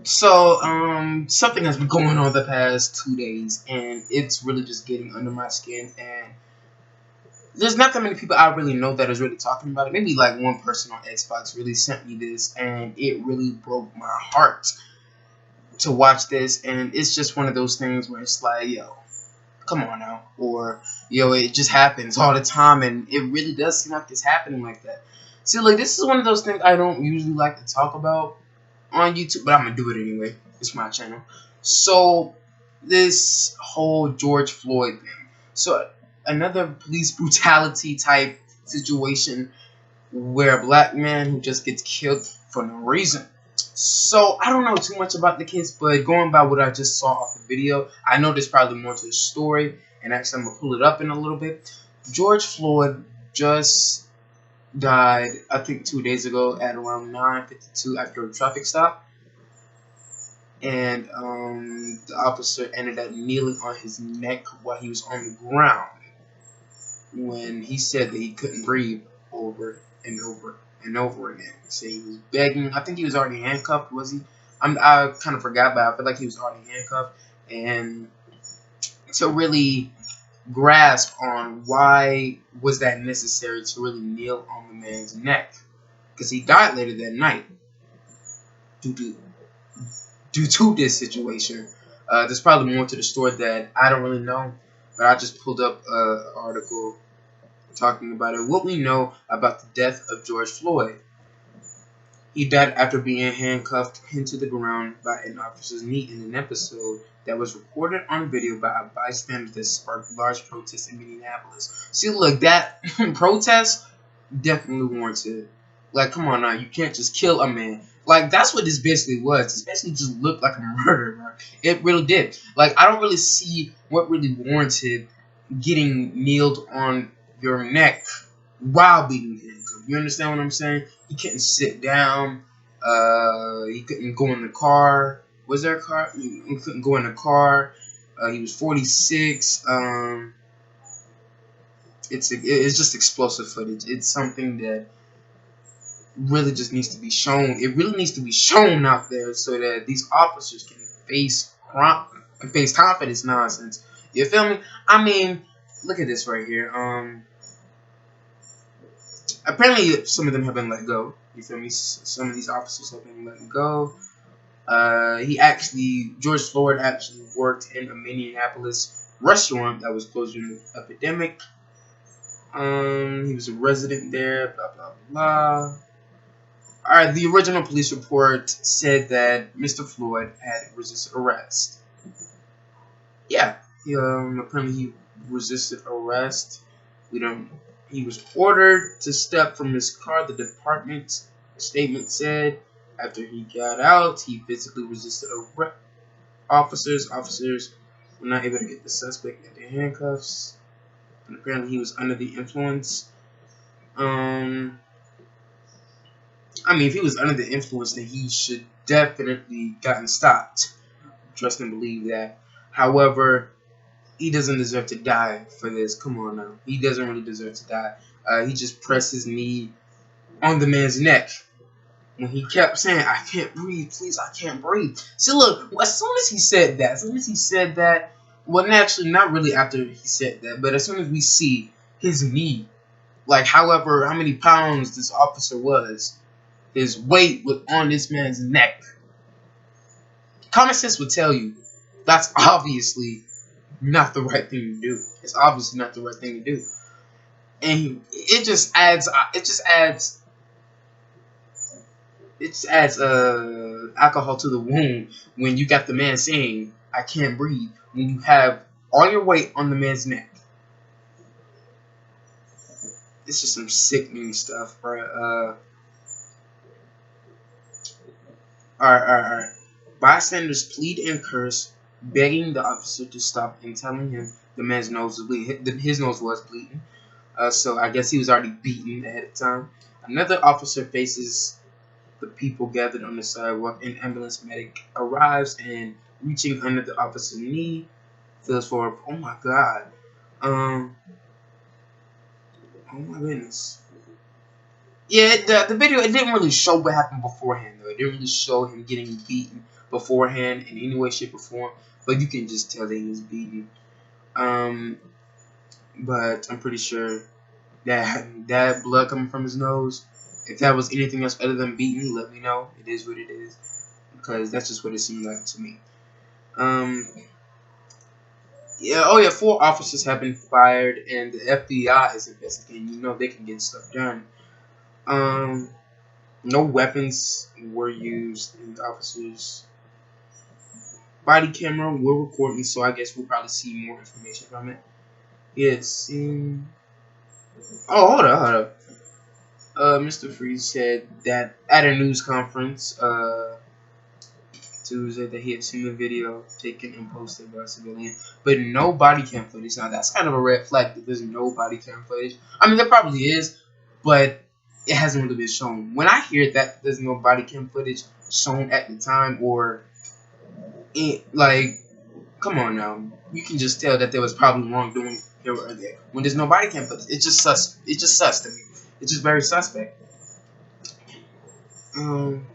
Something has been going on the past 2 days, and it's really just getting under my skin. And there's not that many people I really know that is really talking about it. Maybe like one person on Xbox really sent me this, and it really broke my heart to watch this. And it's just one of those things where it's like, yo, come on now, or yo, it just happens all the time, and it really does seem like it's happening like that. See, like this is one of those things I don't usually like to talk about on YouTube, but I'm gonna do it anyway. It's my channel. So this whole George Floyd thing. So another police brutality type situation where a black man who just gets killed for no reason. So I don't know too much about the case, but going by what I just saw off the video, I know there's probably more to the story, and actually I'm gonna pull it up in a little bit. George Floyd just died, I think 2 days ago at around 9:52 after a traffic stop, and the officer ended up kneeling on his neck while he was on the ground when he said that he couldn't breathe over and over and over again. So he was begging. I think he was already handcuffed, was he? I kind of forgot, but I feel like he was already handcuffed. And to really grasp on why was that necessary to really kneel on the man's neck, because he died later that night due to this situation. There's probably more to the story that I don't really know, but I just pulled up an article talking about it. What we know about the death of George Floyd. He died after being handcuffed into the ground by an officer's knee in an episode that was recorded on video by a bystander that sparked large protests in Minneapolis. See, look, that protest definitely warranted. Like, come on now, you can't just kill a man. Like, that's what this basically was. This basically just looked like a murder, bro. It really did. Like, I don't really see what really warranted getting kneeled on your neck while being handcuffed. You understand what I'm saying? He couldn't sit down. He couldn't go in the car. Was there a car? He couldn't go in the car. He was 46. It's just explosive footage. It's something that really just needs to be shown. It really needs to be shown out there so that these officers can face time for this nonsense. You feel me? I mean, look at this right here. Apparently some of them have been let go. You feel me? Some of these officers have been let go. George Floyd actually worked in a Minneapolis restaurant that was closed during the epidemic. He was a resident there. Blah blah blah. All right. The original police report said that Mr. Floyd had resisted arrest. Yeah. Apparently he resisted arrest. We don't. He was ordered to step from his car. The department's statement said after he got out, he physically resisted arrest. Officers were not able to get the suspect into handcuffs, and apparently he was under the influence. I mean, if he was under the influence, then he should definitely gotten stopped. Trust and believe that. However, he doesn't deserve to die for this. Come on now. He doesn't really deserve to die. He just pressed his knee on the man's neck when he kept saying, I can't breathe, please, I can't breathe. See, look, as soon as he said that, well, actually, not really after he said that, but as soon as we see his knee, like however, how many pounds this officer was, his weight was on this man's neck. Common sense would tell you that's obviously not the right thing to do. It's obviously not the right thing to do. And it just adds alcohol to the wound when you got the man saying, I can't breathe, when you have all your weight on the man's neck. It's just some sickening stuff, bro. Alright. Bystanders plead and curse, begging the officer to stop and telling him the man's nose was bleeding. His nose was bleeding. So I guess he was already beaten ahead of time. Another officer faces the people gathered on the sidewalk. An ambulance medic arrives and, reaching under the officer's knee, feels for. Oh my god. Oh my goodness. Yeah, the video, it didn't really show what happened beforehand though. It didn't really show him getting beaten. beforehand in any way, shape, or form, but you can just tell that he was beaten. Um, but I'm pretty sure that blood coming from his nose, if that was anything else other than beaten, let me know. It is what it is, because that's just what it seemed like to me. Um, yeah, oh yeah, 4 officers have been fired, and the FBI is investigating. You know they can get stuff done. Um, no weapons were used in the officers' body camera. We're recording, so I guess we'll probably see more information from it. Yes. Oh, hold up. Mr. Freeze said that at a news conference, Tuesday, that he had seen the video taken and posted by a civilian, but no body cam footage. Now that's kind of a red flag that there's no body cam footage. I mean, there probably is, but it hasn't really been shown. When I hear that there's no body cam footage shown at the time, or like, come on now, you can just tell that there was probably wrongdoing here or there. When there's no body cam footage, it's just sus. It's just sus to me. It's just very suspect. Um.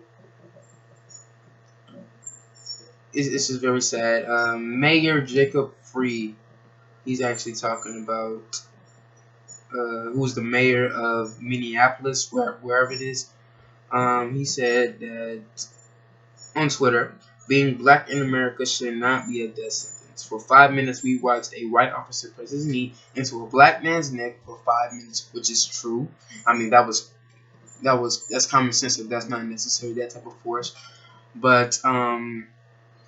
It's just very sad. Mayor Jacob Free, he's actually talking about who's the mayor of Minneapolis, wherever it is. He said that on Twitter, being black in America should not be a death sentence. For 5 minutes, we watched a white officer press his knee into a black man's neck for 5 minutes, which is true. I mean, that's common sense if that's not necessary, that type of force. But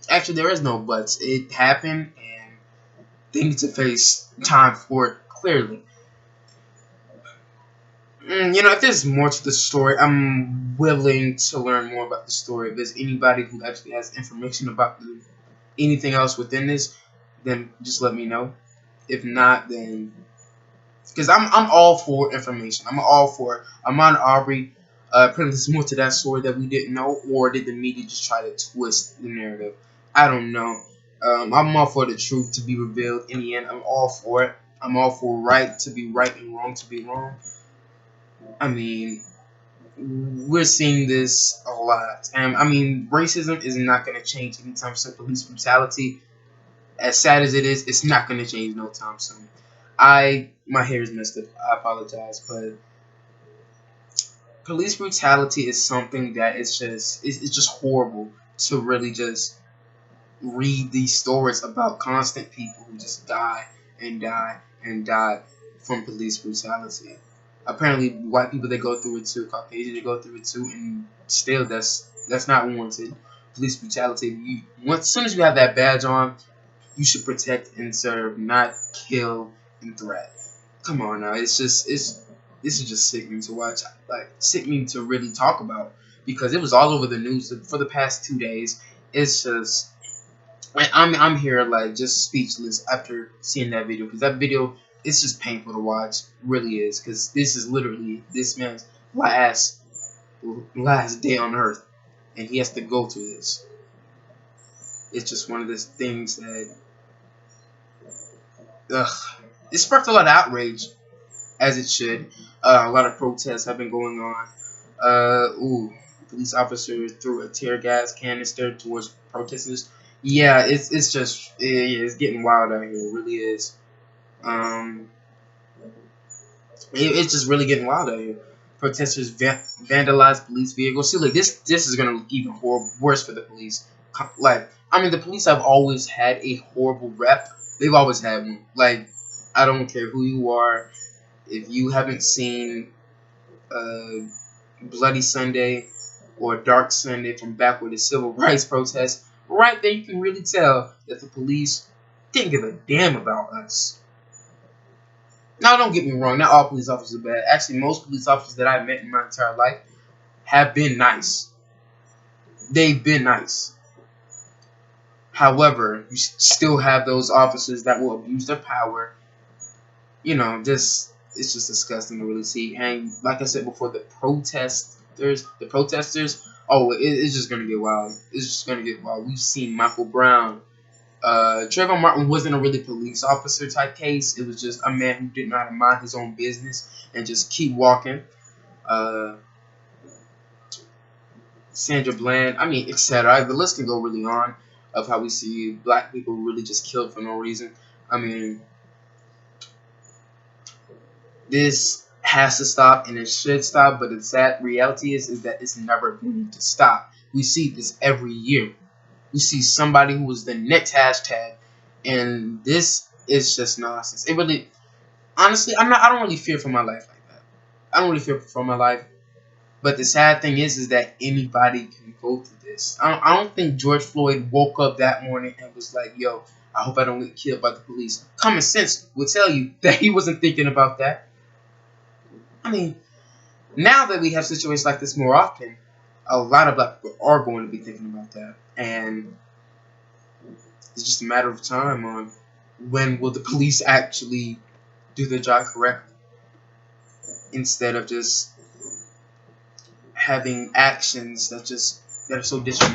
actually, there is no buts. It happened, and they need to face time for it clearly. If there's more to the story, I'm willing to learn more about the story. If there's anybody who actually has information about anything else within this, then just let me know. If not, then because I'm all for information. I'm all for Ahmaud Arbery. Apparently, there's more to that story that we didn't know, or did the media just try to twist the narrative? I don't know. I'm all for the truth to be revealed in the end. I'm all for it. I'm all for right to be right and wrong to be wrong. I mean, we're seeing this a lot. And I mean, racism is not going to change anytime soon. Police brutality, as sad as it is, it's not going to change no time soon. My hair is messed up. I apologize, but police brutality is something that it's just horrible to really just read these stories about constant people who just die and die and die from police brutality. Apparently, white people, they go through it too. Caucasians, they go through it too, and still, that's not warranted. Police brutality. As soon as you have that badge on, you should protect and serve, not kill and threat. Come on now, this is just sickening to watch, like sickening to really talk about, because it was all over the news for the past 2 days. It's just I'm here like just speechless after seeing that video, because that video, it's just painful to watch, really is, because this is literally this man's last day on earth, and he has to go through this. It's just one of those things that, ugh, it sparked a lot of outrage, as it should. A lot of protests have been going on. Police officer threw a tear gas canister towards protesters. Yeah, it's just it's getting wild out here. It really is. Um, it's just really getting wild out here. Protesters vandalized police vehicles. See, like this is gonna look even worse for the police. Like, I mean, the police have always had a horrible rep. They've always had one. Like, I don't care who you are. If you haven't seen Bloody Sunday or Dark Sunday from back with the civil rights protests, right there you can really tell that the police didn't give a damn about us. Now, don't get me wrong, not all police officers are bad. Actually, most police officers that I've met in my entire life have been nice. They've been nice. However, you still have those officers that will abuse their power. It's just disgusting to really see. And like I said before, the protesters, oh, it's just gonna get wild. It's just gonna get wild. We've seen Michael Brown. Trayvon Martin wasn't a really police officer type case. It was just a man who did not mind his own business and just keep walking. Uh, Sandra Bland, I mean, etc. The list can go really on of how we see black people really just killed for no reason. I mean, this has to stop and it should stop, but the sad reality is that it's never going to stop. We see this every year. We see somebody who was the next hashtag, and this is just nonsense. It really, honestly, I don't really fear for my life like that. I don't really fear for my life. But the sad thing is that anybody can go through this. I don't think George Floyd woke up that morning and was like, "Yo, I hope I don't get killed by the police." Common sense would tell you that he wasn't thinking about that. I mean, now that we have situations like this more often, a lot of black people are going to be thinking about that, and it's just a matter of time on when will the police actually do their job correctly instead of just having actions that are so detrimental.